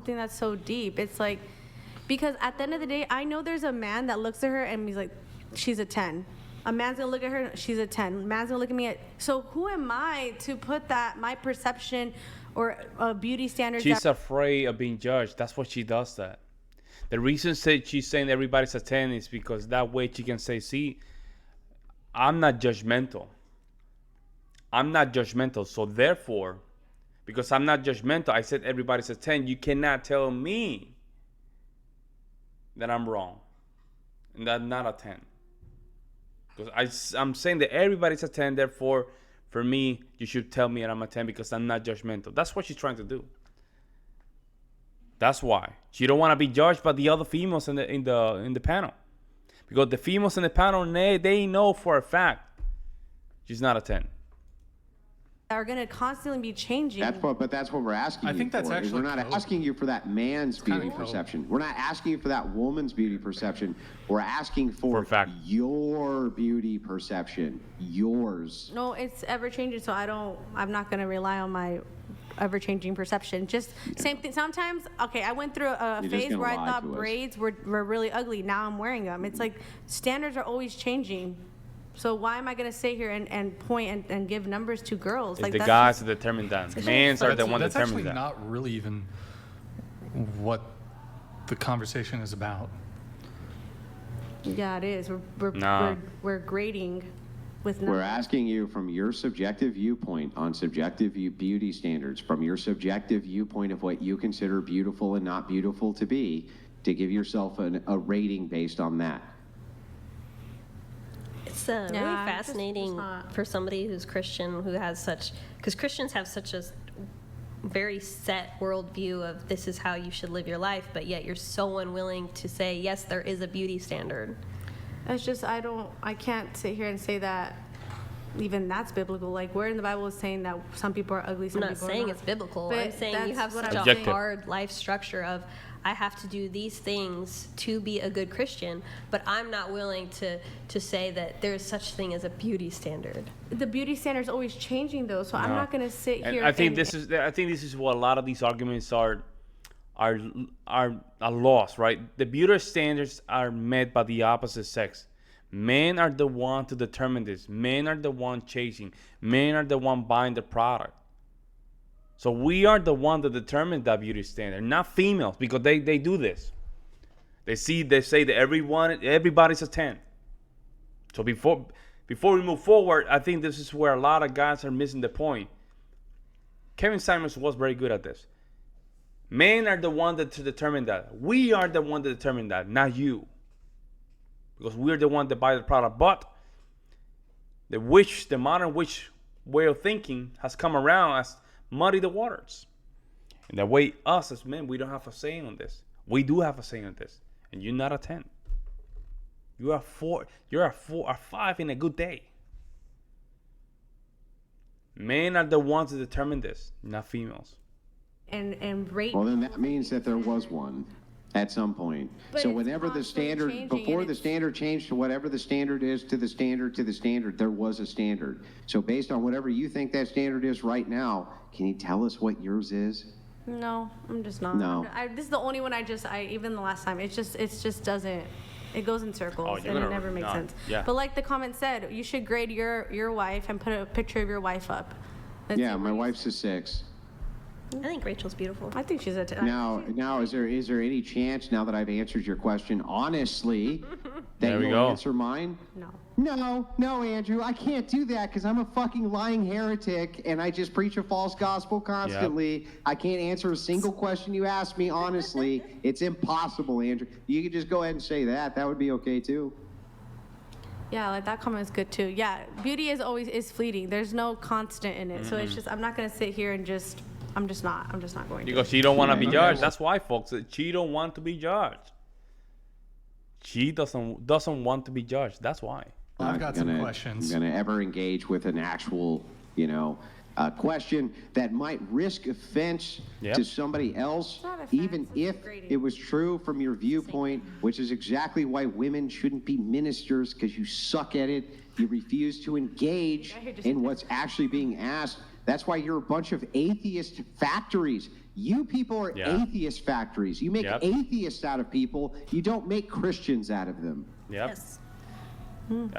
something that's so deep. It's like, because at the end of the day, I know there's a man that looks at her and he's like, she's a 10. A man's gonna look at her, she's a 10. A man's gonna look at me so who am I to put that, my perception or beauty standards? She's afraid of being judged. That's why she does that. The reason she's saying everybody's a 10 is because that way she can say, see, I'm not judgmental. I'm not judgmental. So therefore, because I'm not judgmental, I said everybody's a 10. You cannot tell me that I'm wrong and that I'm not a 10. Because I'm saying that everybody's a 10, therefore, for me, you should tell me that I'm a 10 because I'm not judgmental. That's what she's trying to do. That's why. She don't want to be judged by the other females in the panel. Because the females in the panel, they know for a fact she's not a 10. Are going to constantly be changing. That's what we're asking you for. I think that's actually we're not asking you for that man's beauty perception. We're not asking you for that woman's beauty perception. We're asking for your beauty perception. Yours. No, it's ever changing, so I'm not going to rely on my ever changing perception. Just same thing. Sometimes, okay, I went through a phase where I thought braids were really ugly. Now I'm wearing them. It's like standards are always changing. So why am I going to sit here and point and give numbers to girls? It's like the guys that determine that. Men are the one that determine that. That's actually not really even what the conversation is about. Yeah, it is. We're grading with numbers. We're asking you from your subjective viewpoint on subjective beauty standards, from your subjective viewpoint of what you consider beautiful and not beautiful to be, to give yourself a rating based on that. It's really fascinating for somebody who's Christian, who has because Christians have such a very set worldview of this is how you should live your life, but yet you're so unwilling to say, yes, there is a beauty standard. It's just, I can't sit here and say that even that's biblical. Like, where in the Bible is saying that some people are ugly, some people are not. I'm not saying it's biblical. But I'm saying you have such a hard life structure of, I have to do these things to be a good Christian, but I'm not willing to say that there's such thing as a beauty standard. The beauty standard is always changing, though, so I'm not going to sit here. I think this is what a lot of these arguments are lost, right? The beauty standards are met by the opposite sex. Men are the one to determine this. Men are the one chasing. Men are the one buying the product. So we are the one that determine that beauty standard, not females, because they do this. They say that everybody's a 10. So before we move forward, I think this is where a lot of guys are missing the point. Kevin Simons was very good at this. Men are the one to determine that. We are the one to determine that, not you. Because we're the one that buy the product. But the modern witch way of thinking has come around as muddy the waters. And that way, us as men, we don't have a say on this. We do have a say on this. And you're not a 10. You are 4. You're a 4 or 5 in a good day. Men are the ones that determine this, not females. And rate. Well, then that means that there was one at some point. But so whenever the standard, before the standard changed to whatever the standard is to the standard, there was a standard. So based on whatever you think that standard is right now, can you tell us what yours is? No, I'm just not. No. This is the only one even the last time, it just doesn't, it goes in circles and it never makes sense. Yeah. But like the comment said, you should grade your wife and put a picture of your wife up. Yeah, my wife's a 6. I think Rachel's beautiful. I think she's a 10. Now, is there any chance, now that I've answered your question honestly, that you'll answer mine? No, Andrew, I can't do that because I'm a fucking lying heretic and I just preach a false gospel constantly. Yep. I can't answer a single question you ask me honestly. It's impossible, Andrew. You could just go ahead and say that. That would be okay too. Yeah, like that comment is good too. Yeah, beauty is fleeting. There's no constant in it. So it's just, I'm not going to sit here and I'm just not going to. Because she don't want to be judged. That's why, folks. She don't want to be judged. She doesn't want to be judged. That's why. I've got some questions. I'm going to ever engage with an actual, question that might risk offense to somebody else, even if it was true from your viewpoint, which is exactly why women shouldn't be ministers, because you suck at it. You refuse to engage in what's actually being asked. That's why you're a bunch of atheist factories. You people are atheist factories. You make atheists out of people. You don't make Christians out of them. Yep. Yes.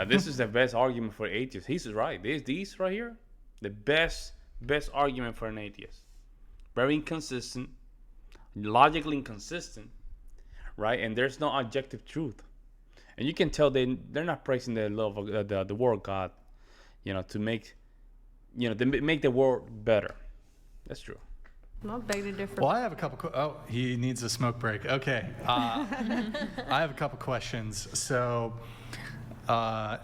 This is the best argument for atheists. He's right. These right here, the best argument for an atheist. Very inconsistent, logically inconsistent, right? And there's no objective truth. And you can tell they're not praising the love of the word God, to make, they make the world better. That's true. Well, beg to differ. Well, I have a couple. He needs a smoke break. Okay. I have a couple questions. So, 10,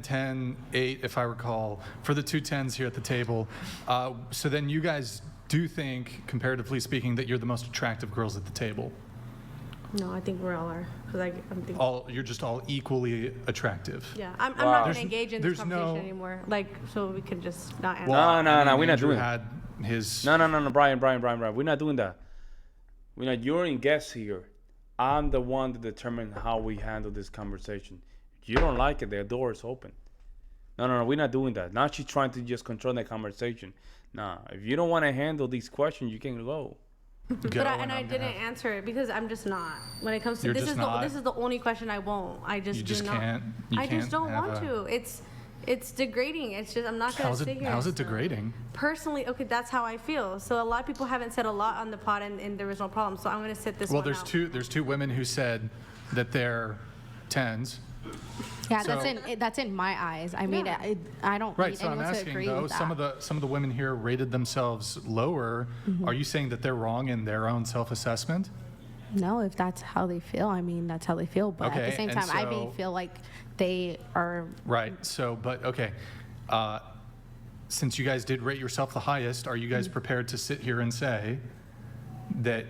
10, 8, if I recall, for the two 10s here at the table. So then you guys do think, comparatively speaking, that you're the most attractive girls at the table? No, I think we all are. You're just all equally attractive. Yeah, I'm not going to engage in this conversation anymore. So we can just not answer. No, we're not doing that. No, Brian. We're not doing that. You're in guest here. I'm the one to determine how we handle this conversation. If you don't like it, the door is open. No, we're not doing that. Now she's trying to just control the conversation. Nah, if you don't want to handle these questions, you can go. I didn't answer it because I'm just not. When it comes to this is the only question I won't. I just don't want to. It's degrading. It's just I'm not going to sit here. How's it degrading? Personally, okay, that's how I feel. So a lot of people haven't said a lot on the pod, and there was no problem. So I'm going to sit this one out. Well, there's two women who said that they're 10s. Yeah, that's in my eyes. I mean, I don't need anyone to agree with that. Some of the women here rated themselves lower. Are you saying that they're wrong in their own self-assessment? No, if that's how they feel, I mean, that's how they feel. But at the same time, I may feel like they are... Right. So, but, okay. Since you guys did rate yourself the highest, are you guys prepared to sit here and say that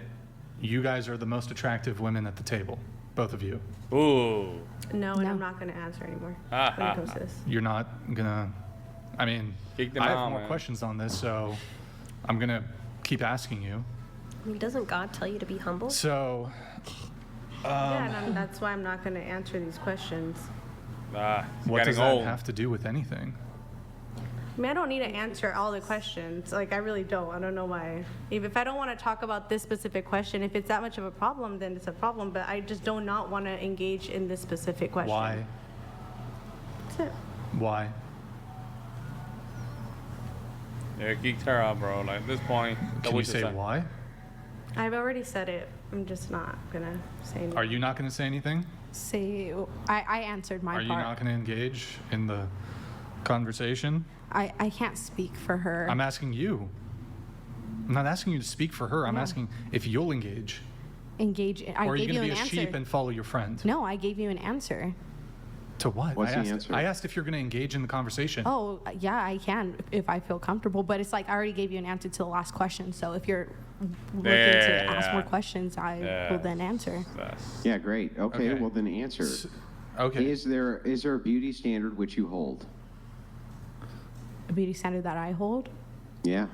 you guys are the most attractive women at the table? Both of you? Ooh. No, and I'm not going to answer anymore when it comes to this. You're not going to... I mean, I have more questions on this, so I'm going to keep asking you. I mean, doesn't God tell you to be humble? So... and that's why I'm not going to answer these questions. What does that have to do with anything? I mean, I don't need to answer all the questions. Like, I really don't. I don't know why. If I don't want to talk about this specific question, if it's that much of a problem, then it's a problem. But I just do not want to engage in this specific question. Why? That's it. Why? Yeah, geeked her out, bro. Like, at this point... Can you say why? I've already said it. I'm just not going to say anything. Are you not going to say anything? I answered my part. Are you not going to engage in the conversation? I can't speak for her. I'm asking you. I'm not asking you to speak for her. I'm asking if you'll engage. Engage. Or are you going to be a sheep and follow your friend? No, I gave you an answer. To what? What's the answer? I asked if you're going to engage in the conversation. Oh, yeah, I can if I feel comfortable. But it's like I already gave you an answer to the last question. So if you're looking to ask more questions, I will then answer. Yeah, great. Okay, well then answer. Okay. Is there a beauty standard which you hold? A beauty standard that I hold? Yeah.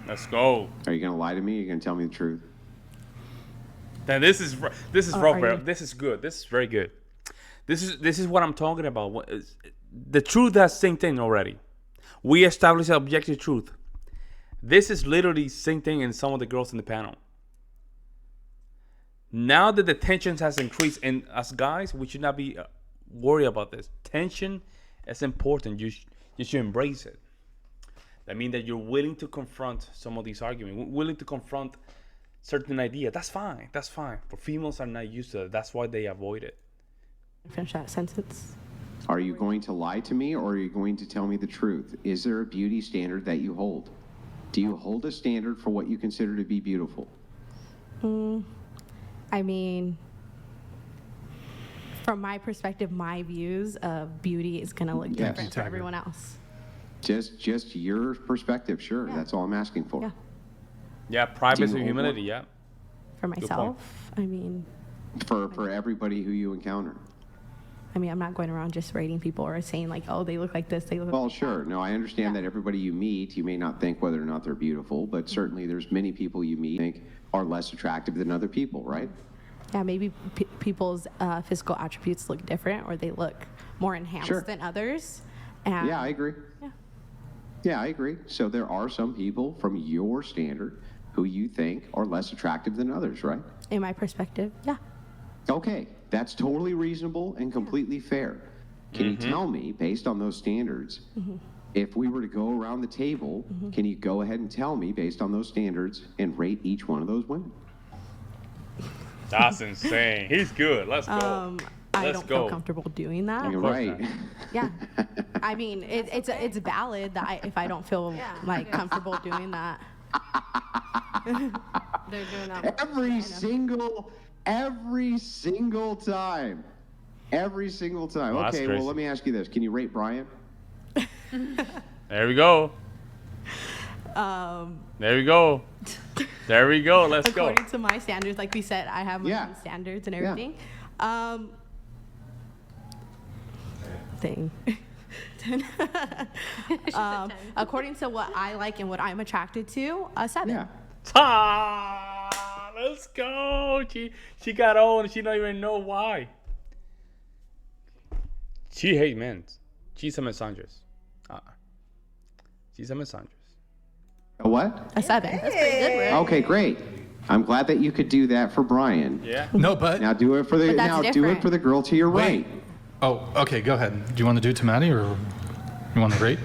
Let's go. Are you going to lie to me? Or are you going to tell me the truth? Then this is rough, bro. This is good. This is very good. This is what I'm talking about. The truth has same thing already. We established objective truth. This is literally same thing in some of the girls in the panel. Now that the tension has increased, and as guys, we should not be worried about this. Tension is important. You should embrace it. That means that you're willing to confront some of these arguments, willing to confront certain idea. That's fine. That's fine. But females are not used to it. That's why they avoid it. Finish that sentence. Are you going to lie to me, or are you going to tell me the truth? Is there a beauty standard that you hold? Do you hold a standard for what you consider to be beautiful? I mean, from my perspective, my views of beauty is going to look different for everyone else. Just your perspective, sure. Yeah. That's all I'm asking for. Yeah, privacy, humility, yeah. For myself, I mean... For everybody who you encounter. I mean, I'm not going around just rating people or saying like, oh, they look like this, they look like that. Well, sure. No, I understand that everybody you meet, you may not think whether or not they're beautiful, but certainly there's many people you meet think are less attractive than other people, right? Yeah, maybe people's physical attributes look different, or they look more enhanced than others. And yeah, I agree. Yeah. Yeah, I agree. So there are some people from your standard who you think are less attractive than others, right? In my perspective, yeah. Okay, that's totally reasonable and completely fair. Can you tell me, based on those standards, if we were to go around the table, can you go ahead and tell me, based on those standards, and rate each one of those women? That's insane. He's good. Let's go. I don't feel comfortable doing that. You're right. Yeah. I mean, it's valid that if I don't feel like comfortable doing that. They're doing that. Every single time. Every single time. Well, okay, well, let me ask you this. Can you rate Brian? There we go. There we go. There we go. Let's go. According to my standards, like we said, I have my own standards and everything. Thing. 10. According to what I like and what I'm attracted to, a 7. Yeah. Ah, let's go. She got old and she don't even know why. She hates men. She's a misandrist. She's a misandrist. A what? A 7. That's pretty good, right? Okay, great. I'm glad that you could do that for Brian. Yeah. No, but Now do it for the girl to your right. Oh, okay. Go ahead. Do you want to do it to Maddie, or you want to rate?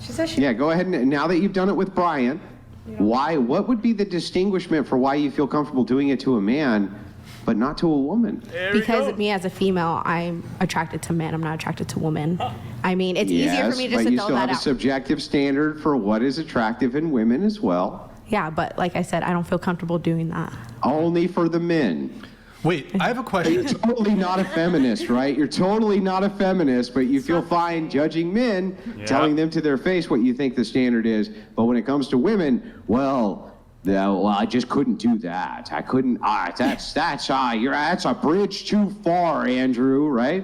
She says she. Yeah, go ahead. And now that you've done it with Brian, what would be the distinguishment for why you feel comfortable doing it to a man but not to a woman? Because me as a female, I'm attracted to men. I'm not attracted to women. I mean, it's easier for me just but to you throw still that have a out. subjective standard for what is attractive in women as well. Yeah, but like I said, I don't feel comfortable doing that. Only for the men. Wait, I have a question. You're totally not a feminist, right? You're totally not a feminist, but you feel fine judging men, telling them to their face what you think the standard is. But when it comes to women, well, I just couldn't do that. I couldn't. That's a bridge too far, Andrew. Right?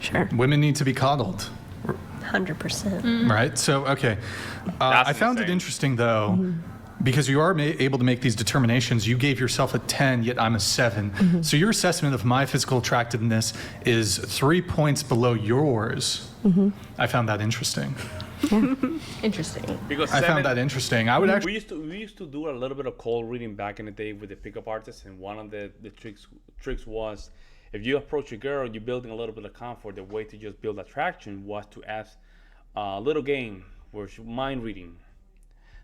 Sure. Women need to be coddled. 100%. Right? So, okay. I found it interesting, though, because you are able to make these determinations. You gave yourself a 10, yet I'm a 7. So your assessment of my physical attractiveness is 3 points below yours. I found that interesting. Interesting. Because I found that interesting. I would actually. We used to do a little bit of cold reading back in the day with the pickup artists, and one of the tricks was, if you approach a girl, you're building a little bit of comfort. The way to just build attraction was to ask a little game where mind reading.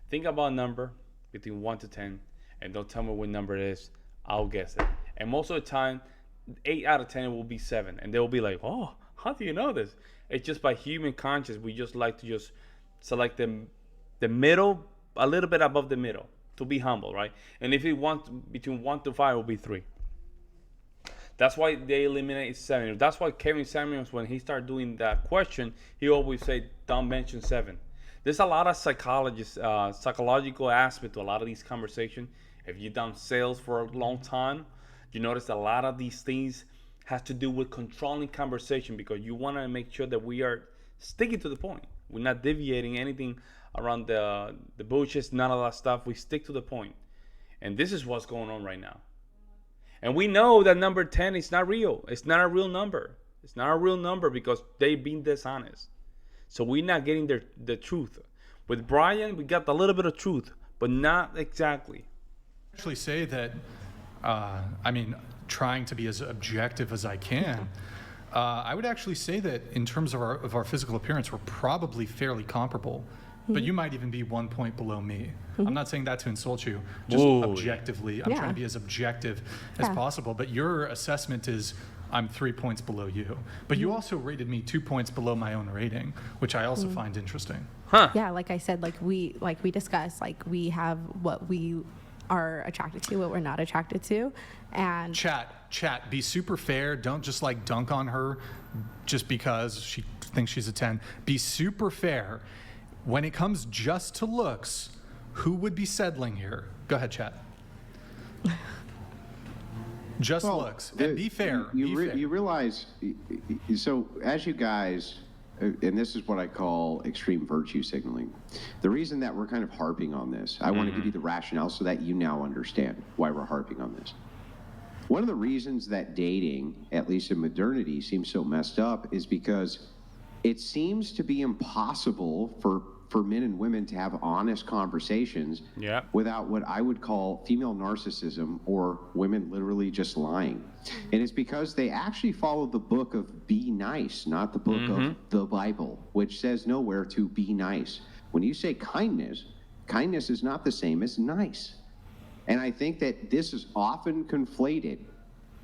Think about a number between 1 to 10, and don't tell me what number it is. I'll guess it. And most of the time, 8 out of 10 it will be 7, and they will be like, "Oh, how do you know this?" It's just by human conscience. We just like to just select the middle, a little bit above the middle, to be humble, right? And if you want between 1 to 5, it will be 3. That's why they eliminate 7. That's why Kevin Samuels, when he started doing that question, he always say, "Don't mention 7." There's a lot of psychological aspect to a lot of these conversations. If you've done sales for a long time, you notice a lot of these things has to do with controlling conversation, because you want to make sure that we are sticking to the point. We're not deviating anything around the bushes, none of that stuff. We stick to the point. And this is what's going on right now. And we know that number 10 is not real. It's not a real number. It's not a real number because they've been dishonest. So we're not getting the truth. With Brian, we got a little bit of truth, but not exactly. Actually say that, trying to be as objective as I can, I would actually say that in terms of our physical appearance, we're probably fairly comparable. But you might even be 1 point below me. I'm not saying that to insult you, just objectively. I'm trying to be as objective as possible. But your assessment is, I'm 3 points below you. But you also rated me 2 points below my own rating, which I also find interesting. Yeah, like I said, like we discussed, like we have what we are attracted to, what we're not attracted to, and chat, be super fair. Don't just like dunk on her just because she thinks she's a 10. Be super fair. When it comes just to looks, who would be settling here? Go ahead, chat. Just looks. And be fair. You realize, so as you guys, and this is what I call extreme virtue signaling. The reason that we're kind of harping on this, I want to give you the rationale so that you now understand why we're harping on this. One of the reasons that dating, at least in modernity, seems so messed up is because it seems to be impossible for for men and women to have honest conversations without what I would call female narcissism or women literally just lying. And it's because they actually follow the book of be nice, not the book of the Bible, which says nowhere to be nice. When you say kindness, kindness is not the same as nice. And I think that this is often conflated.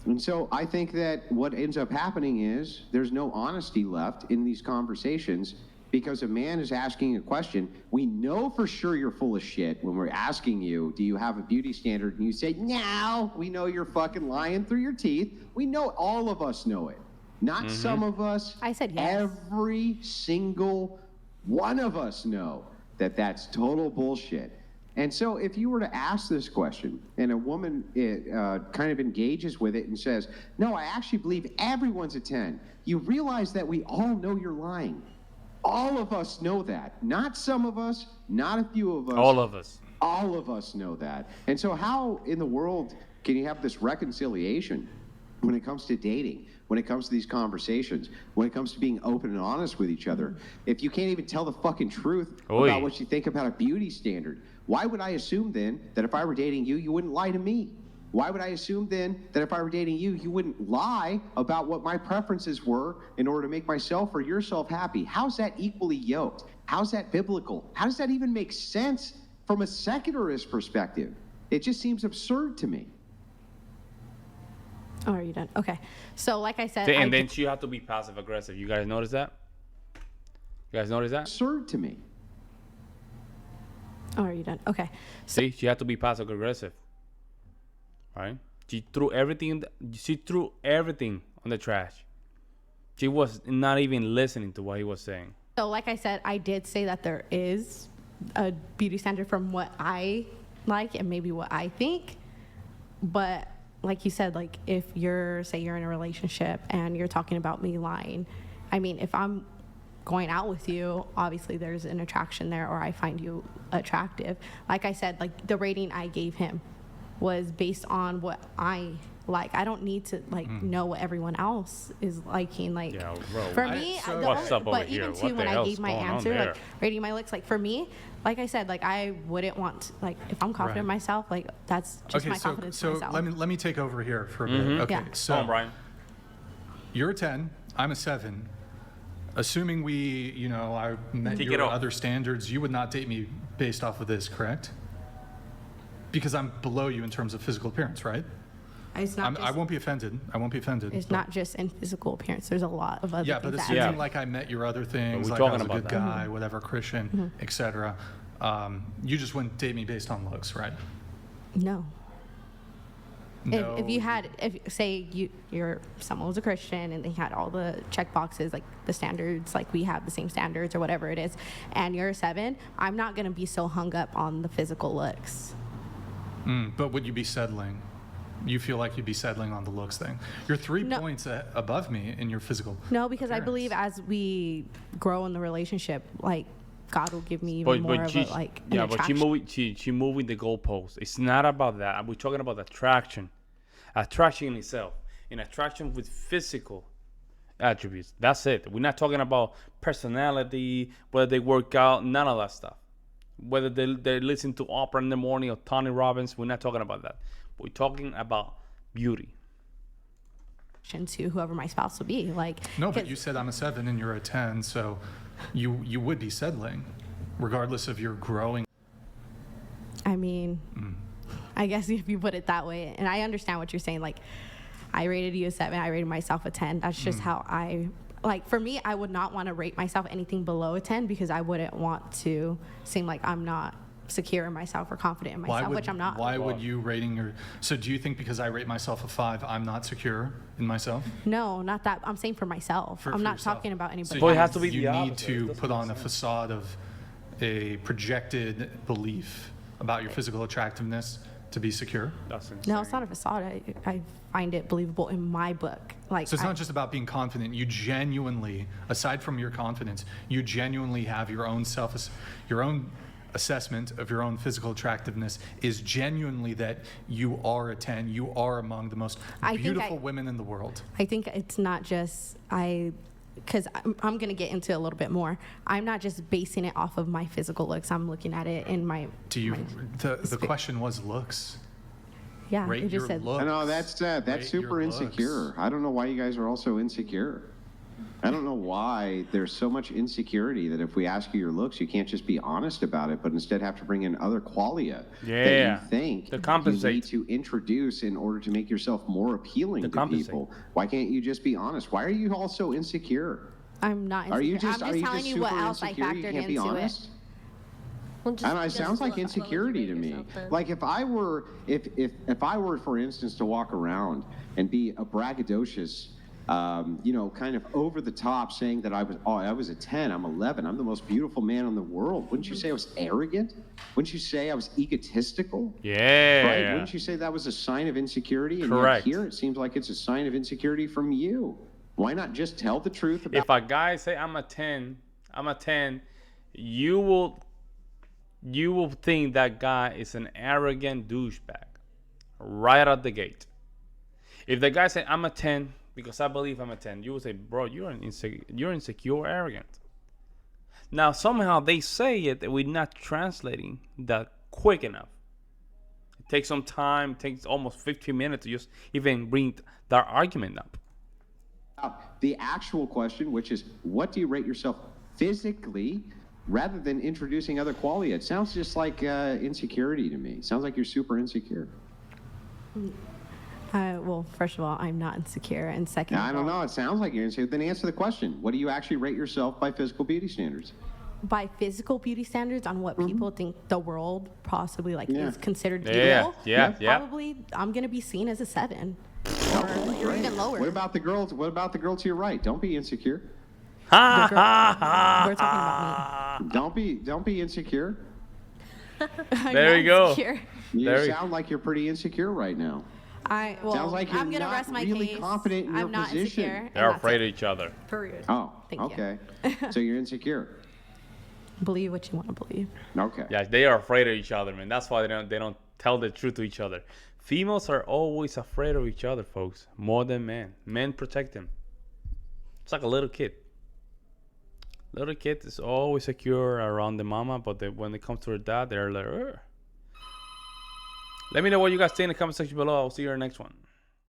And so I think that what ends up happening is there's no honesty left in these conversations because a man is asking a question. We know for sure you're full of shit when we're asking you, do you have a beauty standard? And you say, no, we know you're fucking lying through your teeth. We know, all of us know it. Not some of us. I said yes. Every single one of us know that that's total bullshit. And so if you were to ask this question and a woman kind of engages with it and says, no, I actually believe everyone's a 10, you realize that we all know you're lying. All of us know that. Not some of us, not a few of us. All of us. All of us know that. And so how in the world can you have this reconciliation when it comes to dating, when it comes to these conversations, when it comes to being open and honest with each other? If you can't even tell the fucking truth about what you think about a beauty standard, why would I assume then that if I were dating you, you wouldn't lie to me? Why would I assume then that if I were dating you, you wouldn't lie about what my preferences were in order to make myself or yourself happy? How's that equally yoked? How's that biblical? How does that even make sense from a secularist perspective? It just seems absurd to me. Oh, are you done? Okay. So like I said, and then you have to be passive aggressive. You guys notice that? You guys notice that? Absurd to me. Oh, are you done? Okay. So, see, she had to be passive aggressive. Right? She threw everything on the trash. She was not even listening to what he was saying. So like I said, I did say that there is a beauty standard from what I like and maybe what I think. But like you said, like if you're in a relationship and you're talking about me lying, I mean, if I'm going out with you, obviously there's an attraction there, or I find you attractive. Like I said, like the rating I gave him was based on what I like. I don't need to know what everyone else is liking. Like for me, but even too when I gave my answer, like rating my looks, like for me, like I said, like I wouldn't want like if I'm confident in myself, like that's just my confidence in myself. let me take over here for a bit. Okay, so Brian, you're a 10, I'm a 7. Assuming I met your other standards, you would not date me based off of this, correct? Because I'm below you in terms of physical appearance, right? It's not I won't be offended. It's not just in physical appearance. There's a lot of other things. Yeah, but assuming like I met your other things, like I was a good guy, whatever, Christian, etc. You just wouldn't date me based on looks, right? No. If say you're someone was a Christian and they had all the check boxes, like the standards, like we have the same standards or whatever it is, and you're a 7, I'm not gonna be so hung up on the physical looks. But would you be settling? You feel like you'd be settling on the looks thing? You're 3 points above me in your physical. No, because appearance. I believe as we grow in the relationship, like God will give me even more of a like. Yeah, but she moving the goalpost. It's not about that. We're talking about attraction in itself, an attraction with physical attributes. That's it. We're not talking about personality, whether they work out, none of that stuff. Whether they listen to Oprah in the morning or Tony Robbins, we're not talking about that. We're talking about beauty. To whoever my spouse will be, like. No, but you said I'm a 7 and you're a 10, so you would be settling, regardless of your growing. I mean, I guess if you put it that way, and I understand what you're saying. Like, I rated you a 7, I rated myself a 10. That's just how I. Like, for me, I would not want to rate myself anything below a 10 because I wouldn't want to seem like I'm not secure in myself or confident in myself, which I'm not. Why would you rating your... So do you think because I rate myself a 5, I'm not secure in myself? No, not that. I'm saying for myself. I'm not talking about anybody else. It has to be you need to put on a facade of a projected belief about your physical attractiveness to be secure? No, it's not a facade. I find it believable in my book. Like, so it's not just about being confident. You genuinely, aside from your confidence, you genuinely have your own assessment of your own physical attractiveness is genuinely that you are a 10. You are among the most beautiful women in the world. I think it's not just because I'm going to get into it a little bit more. I'm not just basing it off of my physical looks. I'm looking at it in my. The question was looks. Yeah, Rate you just your said. looks. No, that's super insecure. I don't know why you guys are all so insecure. I don't know why there's so much insecurity that if we ask you your looks, you can't just be honest about it, but instead have to bring in other qualia that you think you need to introduce in order to make yourself more appealing to people. Why can't you just be honest? Why are you all so insecure? I'm not insecure. Are you just, I'm just telling you what else I factored you can't be into honest? it. Well, and it sounds like insecurity to me. Like if I were, for instance, to walk around and be a braggadocious, kind of over the top, saying that I was a 10, I'm 11, I'm the most beautiful man in the world. Wouldn't you say I was arrogant? Wouldn't you say I was egotistical? Yeah. Right? Wouldn't you say that was a sign of insecurity? And Correct. Yet here it seems like it's a sign of insecurity from you. Why not just tell the truth about? If a guy say I'm a 10, you will think that guy is an arrogant douchebag right out the gate. If the guy say I'm a 10 because I believe I'm a 10, you will say, bro, you're insecure, arrogant. Now somehow they say it that we're not translating that quick enough. It takes some time. It takes almost 15 minutes to just even bring that argument up. The actual question, which is, what do you rate yourself physically, rather than introducing other qualia? It sounds just like insecurity to me. It sounds like you're super insecure. Well, first of all, I'm not insecure, and second, I don't know. It sounds like you're insecure. Then answer the question: what do you actually rate yourself by physical beauty standards? By physical beauty standards, on what people think the world possibly is considered beautiful. Yeah. Probably, I'm gonna be seen as a 7, or even lower. What about the girls? What about the girl to your right? Don't be insecure. We're talking about me. Don't be insecure. There you go. You sound like you're pretty insecure right now. Sounds like you're I'm gonna not rest my really case. confident in your I'm not position. insecure. They're afraid of each other. Period. Oh, Thank you. okay. So you're insecure. Believe what you want to believe. Okay. Yeah, they are afraid of each other, man. That's why they don't tell the truth to each other. Females are always afraid of each other, folks, more than men. Men protect them. It's like a little kid. Little kid is always secure around the mama, but when it comes to her dad, they're like, ugh. Let me know what you guys think in the comment section below. I'll see you in the next one.